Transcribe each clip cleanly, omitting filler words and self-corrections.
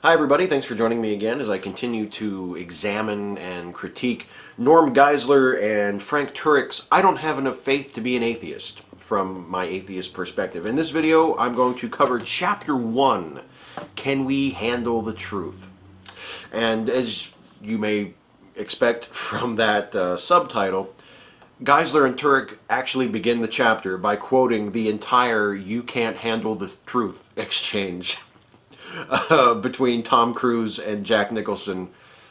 Hi everybody, thanks for joining me again as I continue to examine and critique Norm Geisler and Frank Turek's I Don't Have Enough Faith to Be an Atheist from my atheist perspective. In this video I'm going to cover Chapter 1, Can We Handle the Truth? And as you may expect from that subtitle, Geisler and Turek actually begin the chapter by quoting the entire "You Can't Handle the Truth" exchange between Tom Cruise and Jack Nicholson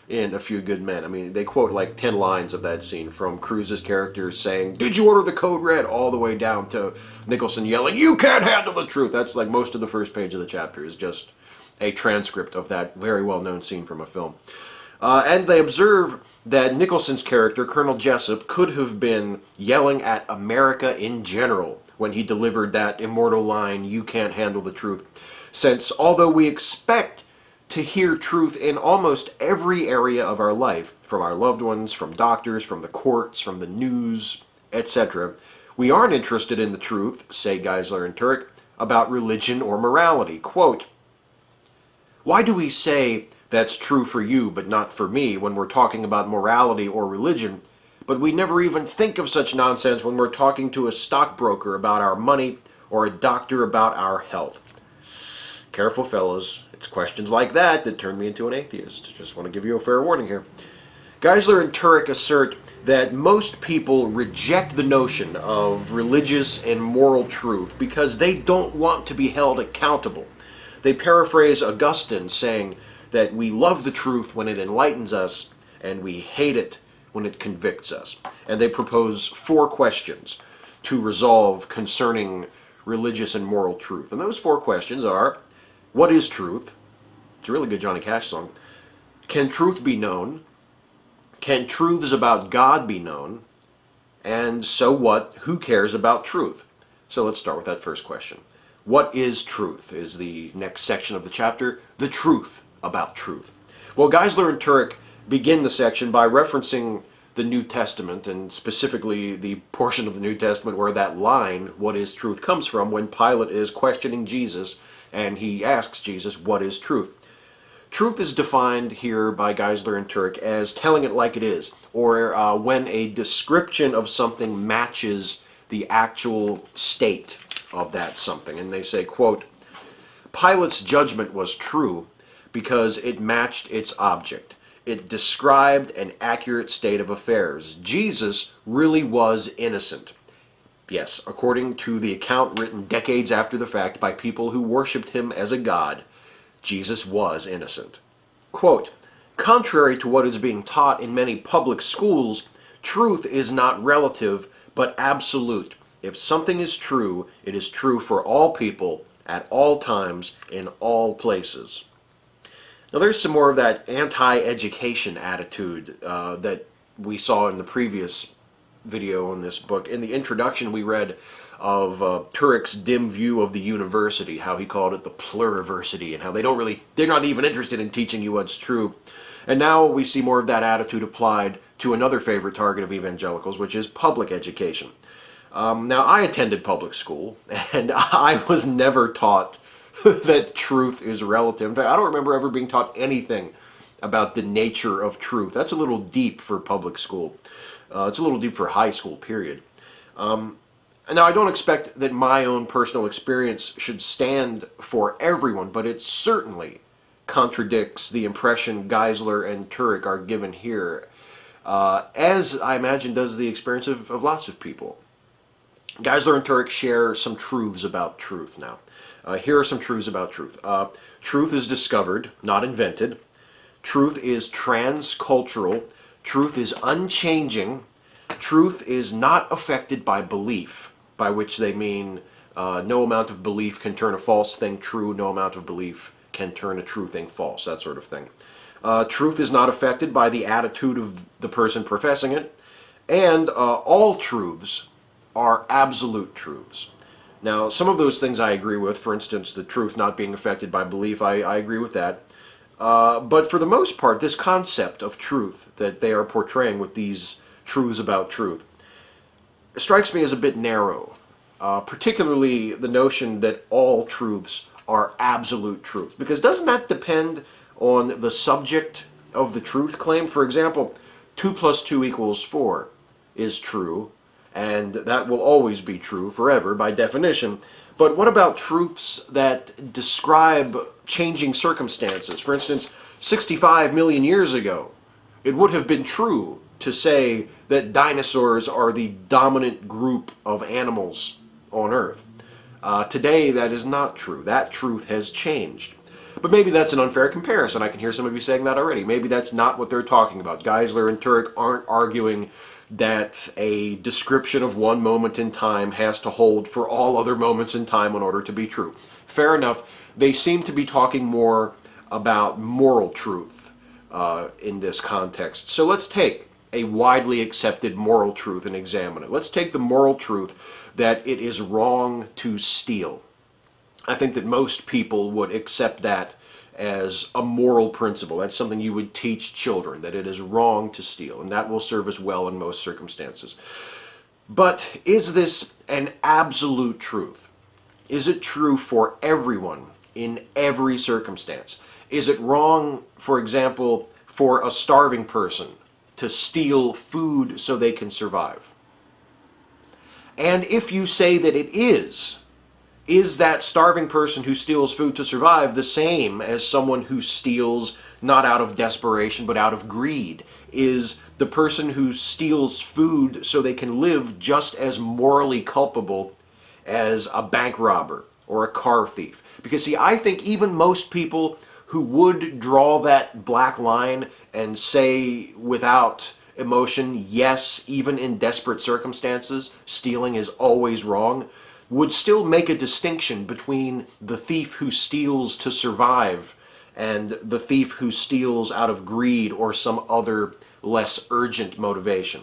in A Few Good Men. I mean, they quote like 10 lines of that scene, from Cruise's character saying, "Did you order the code red?" all the way down to Nicholson yelling, "You can't handle the truth." That's like most of the first page of the chapter is just a transcript of that very well-known scene from a film. And they observe that Nicholson's character, Colonel Jessup, could have been yelling at America in general when he delivered that immortal line, "You can't handle the truth," since although we expect to hear truth in almost every area of our life, from our loved ones, from doctors, from the courts, from the news, etc., we aren't interested in the truth, say Geisler and Turek, about religion or morality. Quote, "Why do we say that's true for you but not for me when we're talking about morality or religion, but we never even think of such nonsense when we're talking to a stockbroker about our money or a doctor about our health?" Careful, fellas. It's questions like that that turn me into an atheist. Just want to give you a fair warning here. Geisler and Turek assert that most people reject the notion of religious and moral truth because they don't want to be held accountable. They paraphrase Augustine, saying that we love the truth when it enlightens us, and we hate it when it convicts us. And they propose 4 questions to resolve concerning religious and moral truth. And those 4 questions are: what is truth? It's a really good Johnny Cash song. Can truth be known? Can truths about God be known? And so what? Who cares about truth? So let's start with that first question. What is truth is the next section of the chapter, the truth about truth. Well, Geisler and Turek begin the section by referencing the New Testament, and specifically the portion of the New Testament where that line, "what is truth," comes from, when Pilate is questioning Jesus and he asks Jesus, "What is truth?" Truth is defined here by Geisler and Turek as telling it like it is, or when a description of something matches the actual state of that something. And they say, quote, "Pilate's judgment was true because it matched its object. It described an accurate state of affairs. Jesus really was innocent." Yes, according to the account written decades after the fact by people who worshipped him as a god, Jesus was innocent. Quote, "Contrary to what is being taught in many public schools, truth is not relative but absolute. If something is true, it is true for all people, at all times, in all places." Now there's some more of that anti-education attitude that we saw in the previous video on this book. In the introduction we read of Turek's dim view of the university, how he called it the pluriversity, and how they're not even interested in teaching you what's true. And now we see more of that attitude applied to another favorite target of evangelicals, which is public education. Now I attended public school, and I was never taught that truth is relative. In fact, I don't remember ever being taught anything about the nature of truth. That's a little deep for public school. It's a little deep for high school, period. Now, I don't expect that my own personal experience should stand for everyone, but it certainly contradicts the impression Geisler and Turek are given here, as I imagine does the experience of lots of people. Geisler and Turek share some truths about truth now. Here are some truths about truth. Truth is discovered, not invented. Truth is transcultural. Truth is unchanging. Truth is not affected by belief, by which they mean no amount of belief can turn a false thing true, no amount of belief can turn a true thing false, that sort of thing. Truth is not affected by the attitude of the person professing it, and all truths are absolute truths. Now, some of those things I agree with. For instance, the truth not being affected by belief, I agree with that. But for the most part, this concept of truth that they are portraying with these truths about truth strikes me as a bit narrow, particularly the notion that all truths are absolute truth. Because doesn't that depend on the subject of the truth claim? For example, 2 plus 2 equals 4 is true, and that will always be true forever by definition. But what about truths that describe changing circumstances? For instance, 65 million years ago, it would have been true to say that dinosaurs are the dominant group of animals on Earth. Today, that is not true. That truth has changed. But maybe that's an unfair comparison. I can hear some of you saying that already. Maybe that's not what they're talking about. Geisler and Turek aren't arguing that a description of one moment in time has to hold for all other moments in time in order to be true. Fair enough. They seem to be talking more about moral truth in this context. So let's take a widely accepted moral truth and examine it. Let's take the moral truth that it is wrong to steal. I think that most people would accept that as a moral principle. That's something you would teach children, that it is wrong to steal, and that will serve us well in most circumstances. But is this an absolute truth? Is it true for everyone in every circumstance? Is it wrong, for example, for a starving person to steal food so they can survive? And if you say that it is that starving person who steals food to survive the same as someone who steals not out of desperation but out of greed? Is the person who steals food so they can live just as morally culpable as a bank robber or a car thief? Because see, I think even most people who would draw that black line and say without emotion, yes, even in desperate circumstances, stealing is always wrong, would still make a distinction between the thief who steals to survive and the thief who steals out of greed or some other less urgent motivation.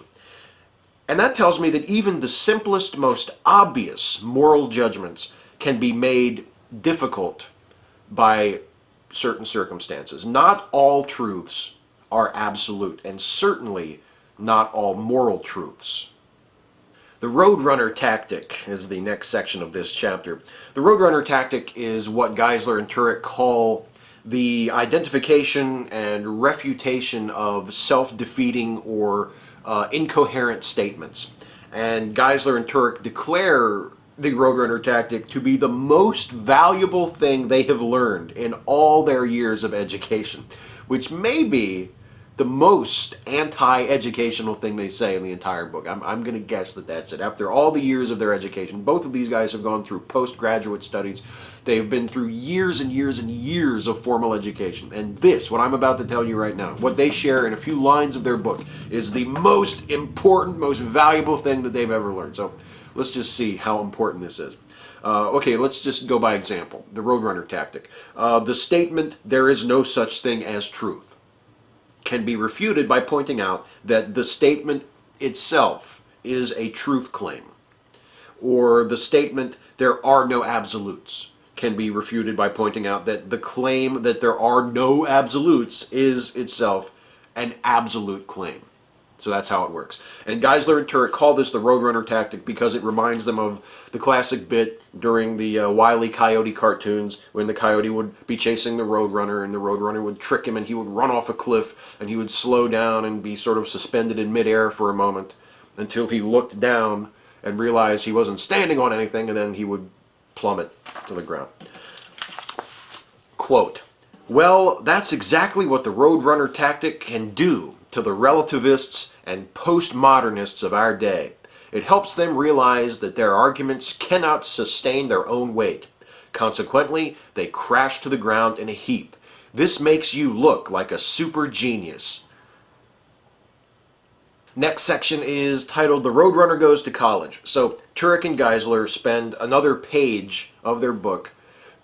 And that tells me that even the simplest, most obvious moral judgments can be made difficult by certain circumstances. Not all truths are absolute, and certainly not all moral truths. The roadrunner tactic is the next section of this chapter. The roadrunner tactic is what Geisler and Turek call the identification and refutation of self-defeating or incoherent statements. And Geisler and Turek declare the roadrunner tactic to be the most valuable thing they have learned in all their years of education, which may be the most anti-educational thing they say in the entire book. I'm going to guess that that's it. After all the years of their education, both of these guys have gone through postgraduate studies. They've been through years and years and years of formal education. And this, what I'm about to tell you right now, what they share in a few lines of their book, is the most important, most valuable thing that they've ever learned. So let's just see how important this is. Okay, let's just go by example. The roadrunner tactic. The statement, "there is no such thing as truth," can be refuted by pointing out that the statement itself is a truth claim. Or the statement, "there are no absolutes," can be refuted by pointing out that the claim that there are no absolutes is itself an absolute claim. So that's how it works. And Geisler and Turek call this the roadrunner tactic because it reminds them of the classic bit during the Wile E. Coyote cartoons when the coyote would be chasing the roadrunner and the roadrunner would trick him and he would run off a cliff and he would slow down and be sort of suspended in midair for a moment until he looked down and realized he wasn't standing on anything, and then he would plummet to the ground. Quote, "Well, that's exactly what the roadrunner tactic can do to the relativists and postmodernists of our day. It helps them realize that their arguments cannot sustain their own weight. Consequently, they crash to the ground in a heap. This makes you look like a super genius." Next section is titled "The Roadrunner Goes to College." So Turek and Geisler spend another page of their book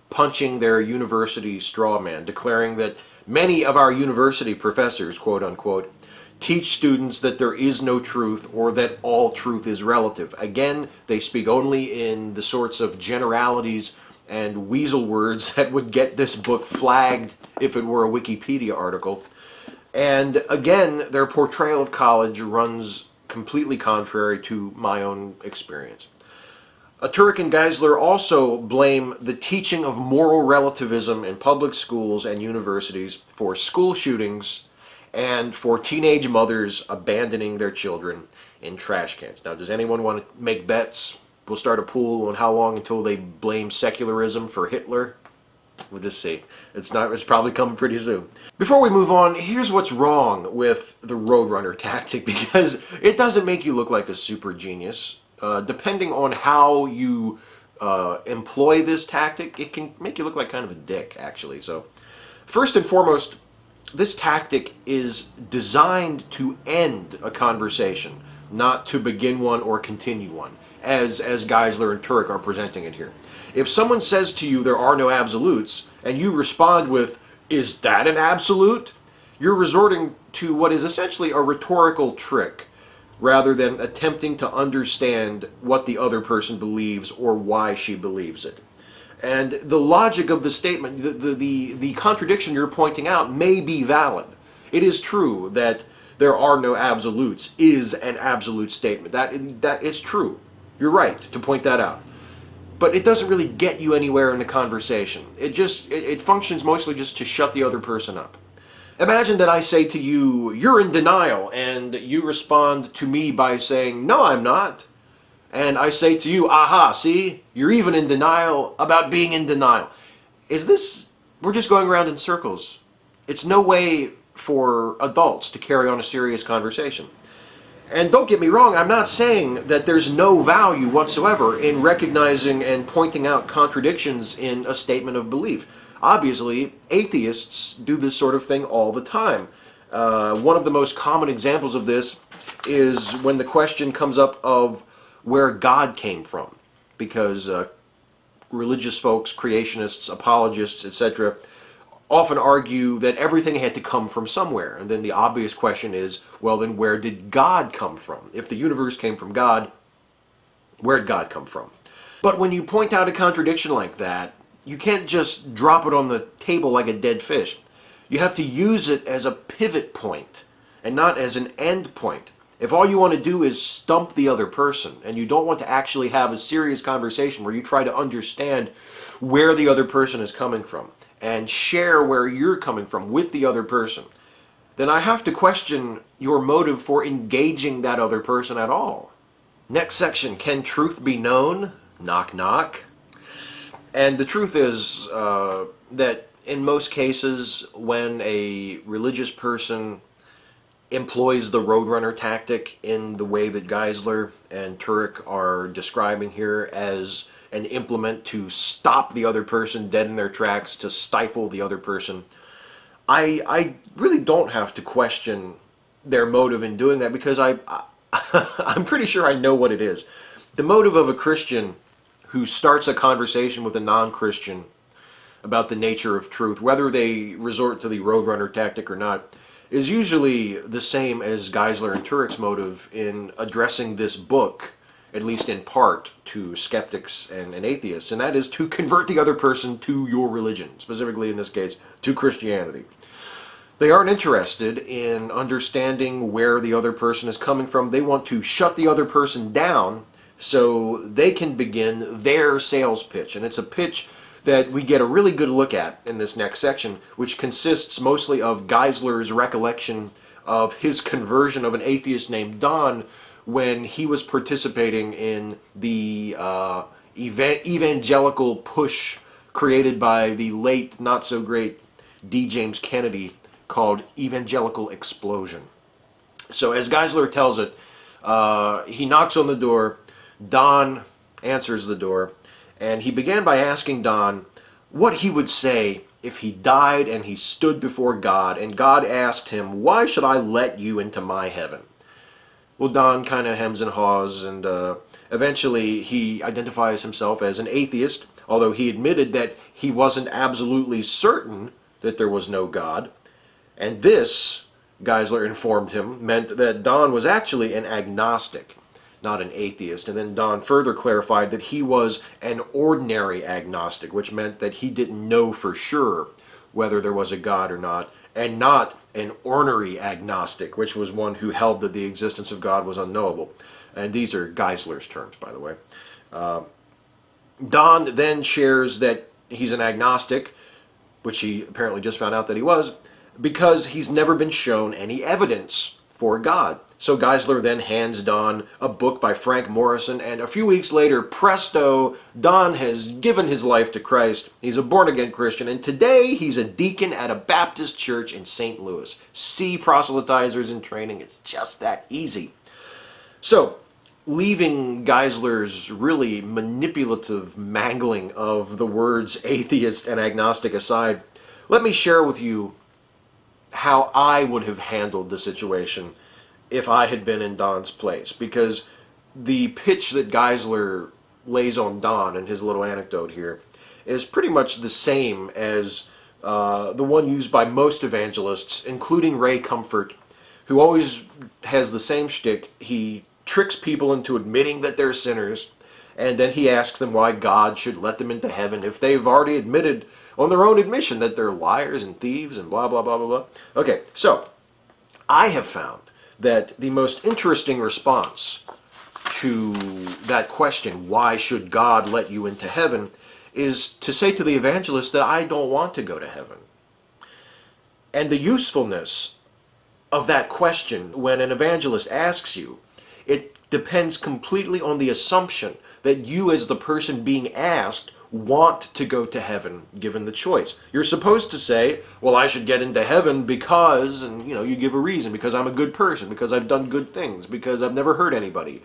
punching their university straw man, declaring that many of our university professors, quote unquote, teach students that there is no truth or that all truth is relative. Again, they speak only in the sorts of generalities and weasel words that would get this book flagged if it were a Wikipedia article. And again, their portrayal of college runs completely contrary to my own experience. Turek and Geisler also blame the teaching of moral relativism in public schools and universities for school shootings and for teenage mothers abandoning their children in trash cans. Now, does anyone want to make bets? We'll start a pool on how long until they blame secularism for Hitler. We'll just see. It's probably coming pretty soon. Before we move on, here's what's wrong with the roadrunner tactic, because it doesn't make you look like a super genius. Depending on how you employ this tactic, it can make you look like kind of a dick, actually. So, first and foremost, this tactic is designed to end a conversation, not to begin one or continue one, as Geisler and Turek are presenting it here. If someone says to you there are no absolutes, and you respond with, "Is that an absolute?" you're resorting to what is essentially a rhetorical trick, rather than attempting to understand what the other person believes or why she believes it. And the logic of the statement, the contradiction you're pointing out may be valid. It is true that there are no absolutes is an absolute statement. That it's true. You're right to point that out. But it doesn't really get you anywhere in the conversation. It functions mostly just to shut the other person up. Imagine that I say to you, "You're in denial," and you respond to me by saying, "No, I'm not." And I say to you, "Aha, see? You're even in denial about being in denial." We're just going around in circles. It's no way for adults to carry on a serious conversation. And don't get me wrong, I'm not saying that there's no value whatsoever in recognizing and pointing out contradictions in a statement of belief. Obviously, atheists do this sort of thing all the time. One of the most common examples of this is when the question comes up of where God came from. Because religious folks, creationists, apologists, etc., often argue that everything had to come from somewhere. And then the obvious question is, well, then where did God come from? If the universe came from God, where did God come from? But when you point out a contradiction like that, you can't just drop it on the table like a dead fish. You have to use it as a pivot point and not as an end point. If all you want to do is stump the other person and you don't want to actually have a serious conversation where you try to understand where the other person is coming from and share where you're coming from with the other person, then I have to question your motive for engaging that other person at all. Next section, can truth be known? Knock, knock. And the truth is that in most cases, when a religious person employs the roadrunner tactic in the way that Geisler and Turek are describing here as an implement to stop the other person dead in their tracks, to stifle the other person, I really don't have to question their motive in doing that, because I'm pretty sure I know what it is. The motive of a Christian who starts a conversation with a non-Christian about the nature of truth, whether they resort to the roadrunner tactic or not, is usually the same as Geisler and Turek's motive in addressing this book, at least in part, to skeptics and atheists, and that is to convert the other person to your religion, specifically in this case, to Christianity. They aren't interested in understanding where the other person is coming from. They want to shut the other person down so they can begin their sales pitch. And it's a pitch that we get a really good look at in this next section, which consists mostly of Geisler's recollection of his conversion of an atheist named Don when he was participating in the evangelical push created by the late, not-so-great D. James Kennedy called Evangelical Explosion. So as Geisler tells it, he knocks on the door. Don answers the door, and he began by asking Don what he would say if he died and he stood before God, and God asked him, "Why should I let you into my heaven?" Well, Don kind of hems and haws, and eventually he identifies himself as an atheist, although he admitted that he wasn't absolutely certain that there was no God. And this, Geisler informed him, meant that Don was actually an agnostic, not an atheist. And then Don further clarified that he was an ordinary agnostic, which meant that he didn't know for sure whether there was a God or not, and not an ornery agnostic, which was one who held that the existence of God was unknowable. And these are Geisler's terms, by the way. Don then shares that he's an agnostic, which he apparently just found out that he was, because he's never been shown any evidence for God. So Geisler then hands Don a book by Frank Morrison, and a few weeks later, presto, Don has given his life to Christ. He's a born-again Christian, and today he's a deacon at a Baptist church in St. Louis. See proselytizers in training, it's just that easy. So, leaving Geisler's really manipulative mangling of the words atheist and agnostic aside, let me share with you how I would have handled the situation if I had been in Don's place. Because the pitch that Geisler lays on Don in his little anecdote here is pretty much the same as the one used by most evangelists, including Ray Comfort, who always has the same shtick. He tricks people into admitting that they're sinners, and then he asks them why God should let them into heaven if they've already admitted on their own admission that they're liars and thieves and blah, blah, blah, blah, blah. Okay, so I have found that the most interesting response to that question, why should God let you into heaven, is to say to the evangelist that I don't want to go to heaven. And the usefulness of that question when an evangelist asks you, it depends completely on the assumption that you as the person being asked want to go to heaven given the choice. You're supposed to say, well, I should get into heaven because, and you give a reason, because I'm a good person, because I've done good things, because I've never hurt anybody,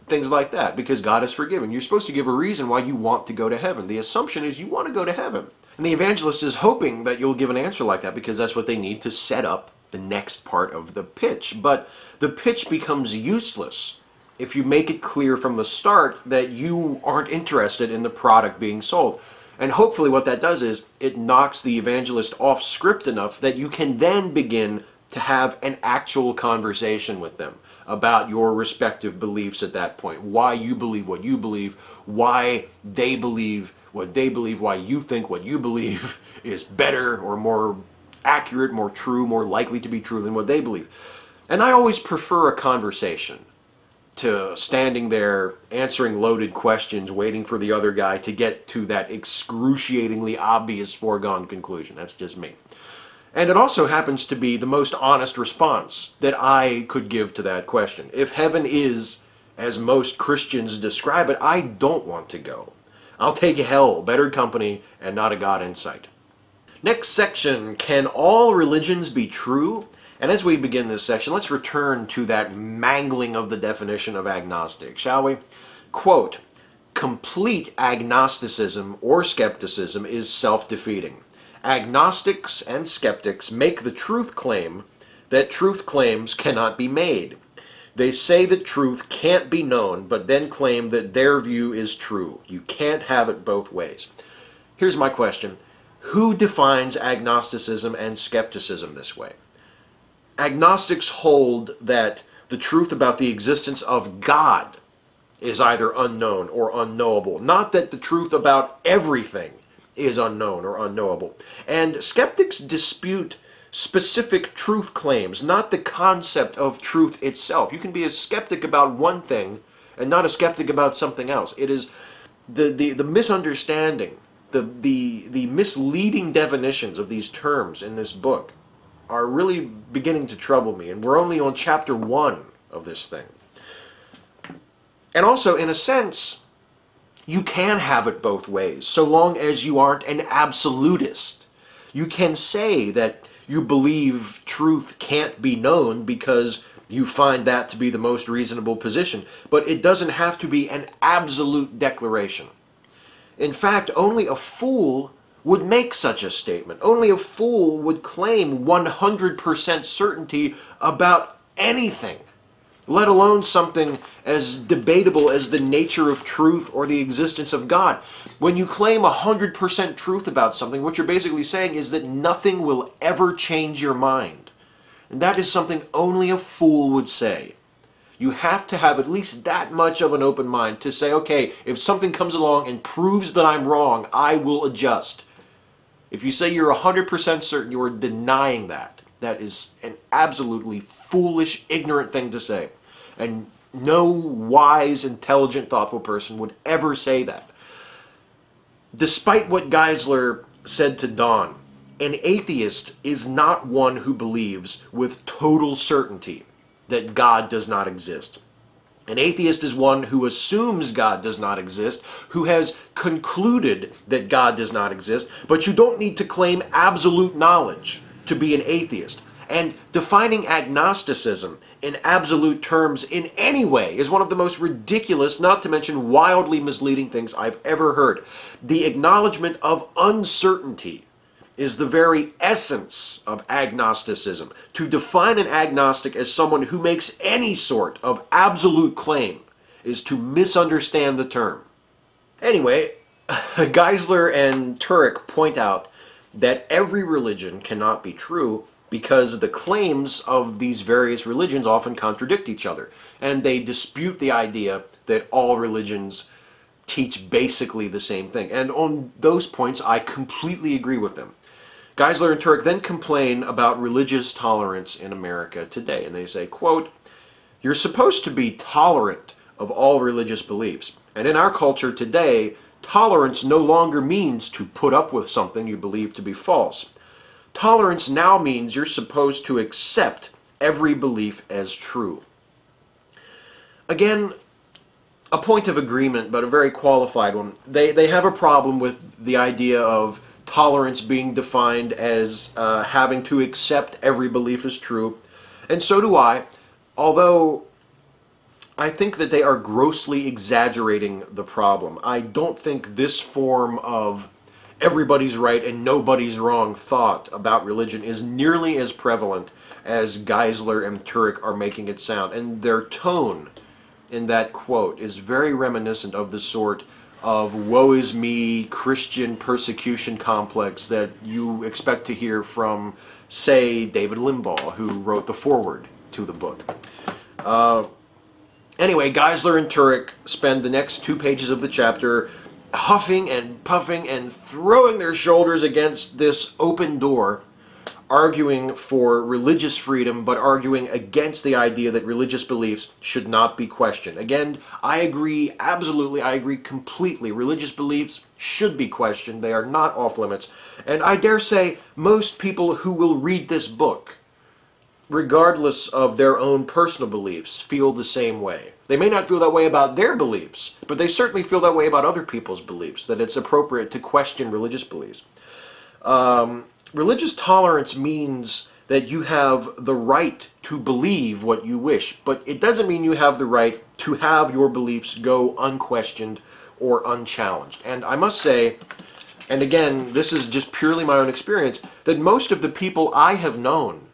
things like that, because God is forgiven. You're supposed to give a reason why you want to go to heaven. The assumption is you want to go to heaven. And the evangelist is hoping that you'll give an answer like that because that's what they need to set up the next part of the pitch. But the pitch becomes useless if you make it clear from the start that you aren't interested in the product being sold. And hopefully what that does is it knocks the evangelist off script enough that you can then begin to have an actual conversation with them about your respective beliefs at that point. Why you believe what you believe, why they believe what they believe, why you think what you believe is better or more accurate, more true, more likely to be true than what they believe. And I always prefer a conversation to standing there answering loaded questions, waiting for the other guy to get to that excruciatingly obvious foregone conclusion. That's just me. And it also happens to be the most honest response that I could give to that question. If heaven is, as most Christians describe it, I don't want to go. I'll take hell, better company, and not a God in sight. Next section, can all religions be true? And as we begin this section, let's return to that mangling of the definition of agnostic, shall we? Quote, complete agnosticism or skepticism is self-defeating. Agnostics and skeptics make the truth claim that truth claims cannot be made. They say that truth can't be known, but then claim that their view is true. You can't have it both ways. Here's my question. Who defines agnosticism and skepticism this way? Agnostics hold that the truth about the existence of God is either unknown or unknowable, not that the truth about everything is unknown or unknowable. And skeptics dispute specific truth claims, not the concept of truth itself. You can be a skeptic about one thing and not a skeptic about something else. It is the misunderstanding, the misleading definitions of these terms in this book are really beginning to trouble me, and we're only on chapter 1 of this thing. And also, in a sense, you can have it both ways, so long as you aren't an absolutist. You can say that you believe truth can't be known because you find that to be the most reasonable position, but it doesn't have to be an absolute declaration. In fact, only a fool would make such a statement. Only a fool would claim 100% certainty about anything, let alone something as debatable as the nature of truth or the existence of God. When you claim 100% truth about something, what you're basically saying is that nothing will ever change your mind. And that is something only a fool would say. You have to have at least that much of an open mind to say, okay, if something comes along and proves that I'm wrong, I will adjust. If you say you're 100% certain, you are denying that. That is an absolutely foolish, ignorant thing to say. And no wise, intelligent, thoughtful person would ever say that. Despite what Geisler said to Don, an atheist is not one who believes with total certainty that God does not exist. An atheist is one who assumes God does not exist, who has concluded that God does not exist, but you don't need to claim absolute knowledge to be an atheist. And defining agnosticism in absolute terms in any way is one of the most ridiculous, not to mention wildly misleading things I've ever heard. The acknowledgement of uncertainty is the very essence of agnosticism. To define an agnostic as someone who makes any sort of absolute claim is to misunderstand the term. Anyway, Geisler and Turek point out that every religion cannot be true because the claims of these various religions often contradict each other, and they dispute the idea that all religions teach basically the same thing. And on those points, I completely agree with them. Geisler and Turek then complain about religious tolerance in America today, and they say, quote, "You're supposed to be tolerant of all religious beliefs, and in our culture today, tolerance no longer means to put up with something you believe to be false. Tolerance now means you're supposed to accept every belief as true." Again, a point of agreement, but a very qualified one. They have a problem with the idea of tolerance being defined as having to accept every belief as true, and so do I, although I think that they are grossly exaggerating the problem. I don't think this form of everybody's right and nobody's wrong thought about religion is nearly as prevalent as Geisler and Turek are making it sound, and their tone in that quote is very reminiscent of the sort of woe is me Christian persecution complex that you expect to hear from, say, David Limbaugh, who wrote the foreword to the book. Anyway, Geisler and Turek spend the next 2 pages of the chapter huffing and puffing and throwing their shoulders against this open door, arguing for religious freedom, but arguing against the idea that religious beliefs should not be questioned. Again, I agree, absolutely, I agree completely. Religious beliefs should be questioned. They are not off limits. And I dare say most people who will read this book, regardless of their own personal beliefs, feel the same way. They may not feel that way about their beliefs, but they certainly feel that way about other people's beliefs, that it's appropriate to question religious beliefs. Religious tolerance means that you have the right to believe what you wish, but it doesn't mean you have the right to have your beliefs go unquestioned or unchallenged. And I must say, and again, this is just purely my own experience, that most of the people I have known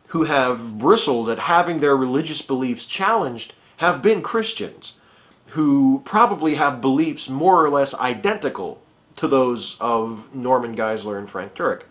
who have bristled at having their religious beliefs challenged have been Christians, who probably have beliefs more or less identical to those of Norman Geisler and Frank Turek.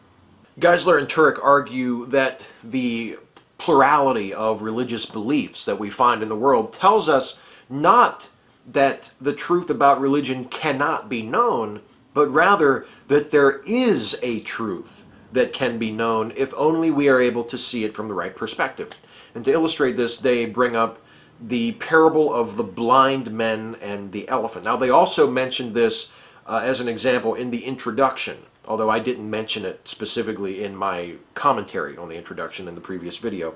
Geisler and Turek argue that the plurality of religious beliefs that we find in the world tells us not that the truth about religion cannot be known, but rather that there is a truth that can be known if only we are able to see it from the right perspective. And to illustrate this, they bring up the parable of the blind men and the elephant. Now, they also mentioned this as an example in the introduction, although I didn't mention it specifically in my commentary on the introduction in the previous video.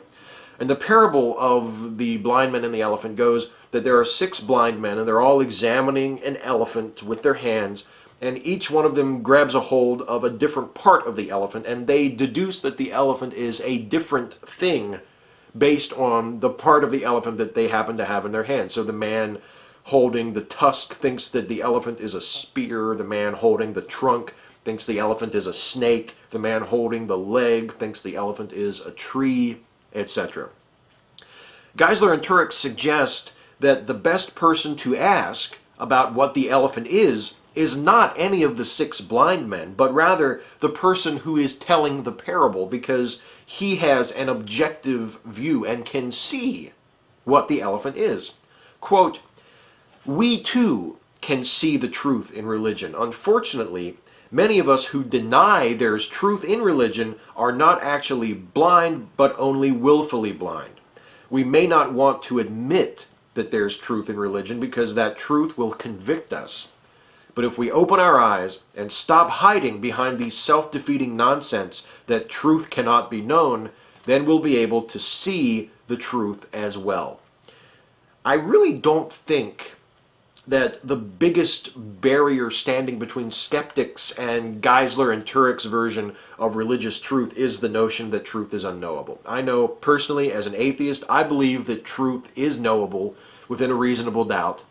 And the parable of the blind men and the elephant goes that there are 6 blind men, and they're all examining an elephant with their hands, and each one of them grabs a hold of a different part of the elephant, and they deduce that the elephant is a different thing based on the part of the elephant that they happen to have in their hand. So the man holding the tusk thinks that the elephant is a spear, the man holding the trunk thinks the elephant is a snake, the man holding the leg thinks the elephant is a tree, etc. Geisler and Turek suggest that the best person to ask about what the elephant is not any of the 6 blind men, but rather the person who is telling the parable, because he has an objective view and can see what the elephant is. Quote, "We too can see the truth in religion. Unfortunately, many of us who deny there's truth in religion are not actually blind, but only willfully blind. We may not want to admit that there's truth in religion because that truth will convict us. But if we open our eyes and stop hiding behind the self-defeating nonsense that truth cannot be known, then we'll be able to see the truth as well. I really don't think that the biggest barrier standing between skeptics and Geisler and Turek's version of religious truth is the notion that truth is unknowable. I know personally, as an atheist, I believe that truth is knowable within a reasonable doubt.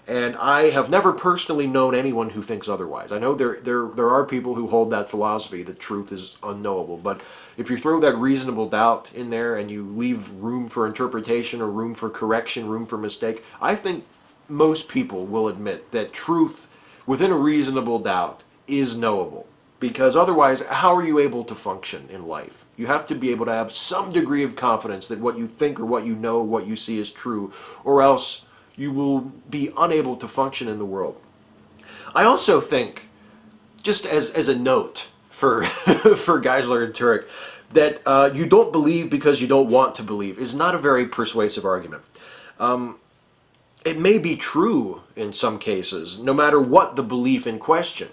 And I have never personally known anyone who thinks otherwise. I know there are people who hold that philosophy that truth is unknowable, but if you throw that reasonable doubt in there and you leave room for interpretation or room for correction, room for mistake, I think most people will admit that truth within a reasonable doubt is knowable. Because otherwise, how are you able to function in life? You have to be able to have some degree of confidence that what you think or what you know, what you see is true, or else you will be unable to function in the world. I also think, just as a note for for Geisler and Turek, that you don't believe because you don't want to believe is not a very persuasive argument. It may be true in some cases, no matter what the belief in question.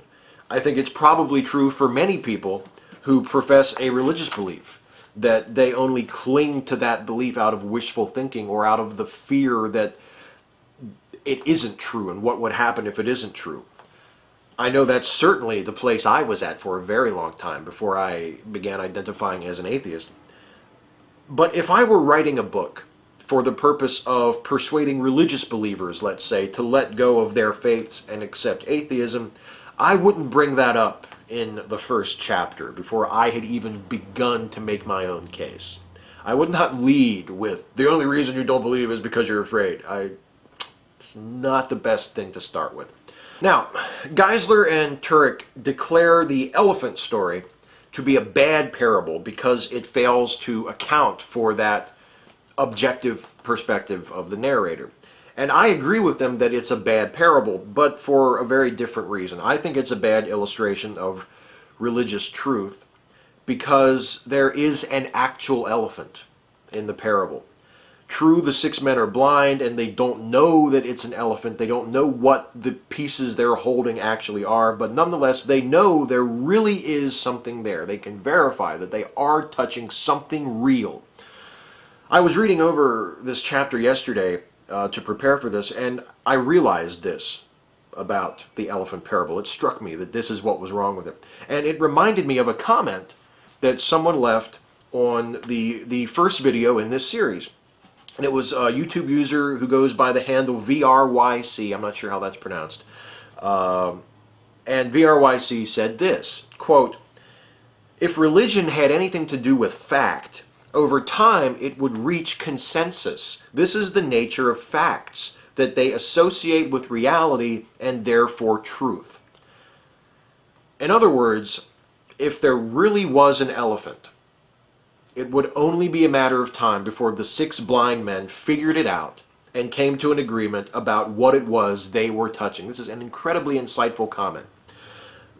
I think it's probably true for many people who profess a religious belief, that they only cling to that belief out of wishful thinking or out of the fear that it isn't true and what would happen if it isn't true. I know that's certainly the place I was at for a very long time before I began identifying as an atheist. But if I were writing a book for the purpose of persuading religious believers, let's say, to let go of their faiths and accept atheism, I wouldn't bring that up in the first chapter before I had even begun to make my own case. I would not lead with, the only reason you don't believe is because you're afraid. It's not the best thing to start with. Now, Geisler and Turek declare the elephant story to be a bad parable because it fails to account for that objective perspective of the narrator. And I agree with them that it's a bad parable, but for a very different reason. I think it's a bad illustration of religious truth because there is an actual elephant in the parable. True, the 6 men are blind and they don't know that it's an elephant. They don't know what the pieces they're holding actually are, but nonetheless, they know there really is something there. They can verify that they are touching something real. I was reading over this chapter yesterday to prepare for this, and I realized this about the elephant parable. It struck me that this is what was wrong with it. And it reminded me of a comment that someone left on the first video in this series. And it was a YouTube user who goes by the handle VRYC. I'm not sure how that's pronounced. And VRYC said this, quote, "If religion had anything to do with fact, over time it would reach consensus. This is the nature of facts, that they associate with reality and therefore truth." In other words, if there really was an elephant, it would only be a matter of time before the 6 blind men figured it out and came to an agreement about what it was they were touching. This is an incredibly insightful comment.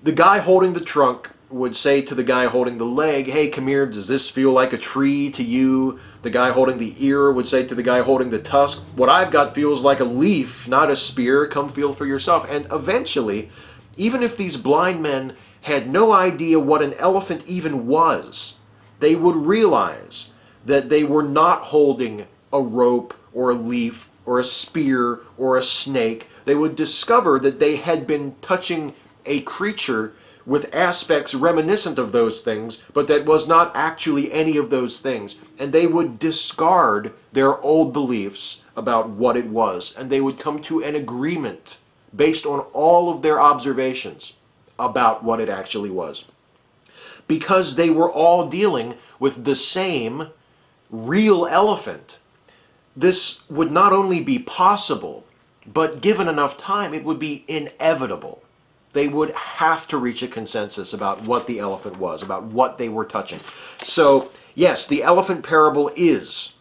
The guy holding the trunk would say to the guy holding the leg, "Hey, come here, does this feel like a tree to you?" The guy holding the ear would say to the guy holding the tusk, "What I've got feels like a leaf, not a spear. Come feel for yourself." And eventually, even if these blind men had no idea what an elephant even was, they would realize that they were not holding a rope or a leaf or a spear or a snake. They would discover that they had been touching a creature with aspects reminiscent of those things, but that was not actually any of those things. And they would discard their old beliefs about what it was, and they would come to an agreement based on all of their observations about what it actually was. Because they were all dealing with the same real elephant, this would not only be possible, but given enough time, it would be inevitable. They would have to reach a consensus about what the elephant was, about what they were touching. So, yes, the elephant parable is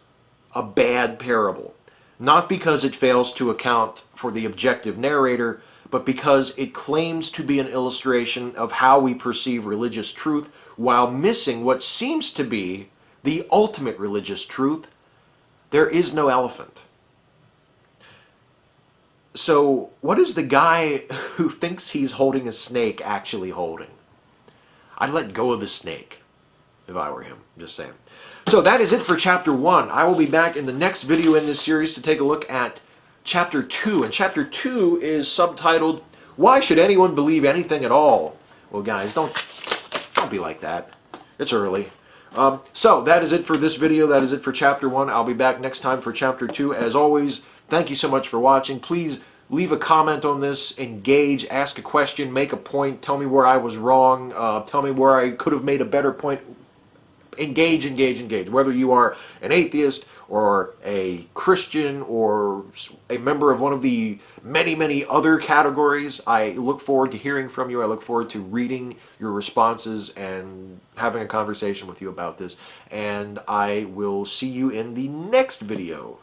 a bad parable. Not because it fails to account for the objective narrator, but because it claims to be an illustration of how we perceive religious truth while missing what seems to be the ultimate religious truth. There is no elephant. So, what is the guy who thinks he's holding a snake actually holding? I'd let go of the snake if I were him. Just saying. So that is it for Chapter 1. I will be back in the next video in this series to take a look at Chapter 2. And Chapter 2 is subtitled, Why Should Anyone Believe Anything at All? Well, guys, don't be like that. It's early. So that is it for this video. That is it for Chapter 1. I'll be back next time for Chapter 2. As always, thank you so much for watching. Please leave a comment on this, engage, ask a question, make a point, tell me where I was wrong, tell me where I could have made a better point. Engage, engage, engage. Whether you are an atheist or a Christian or a member of one of the many, many other categories, I look forward to hearing from you. I look forward to reading your responses and having a conversation with you about this. And I will see you in the next video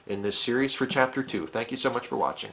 in this series for Chapter 2. Thank you so much for watching.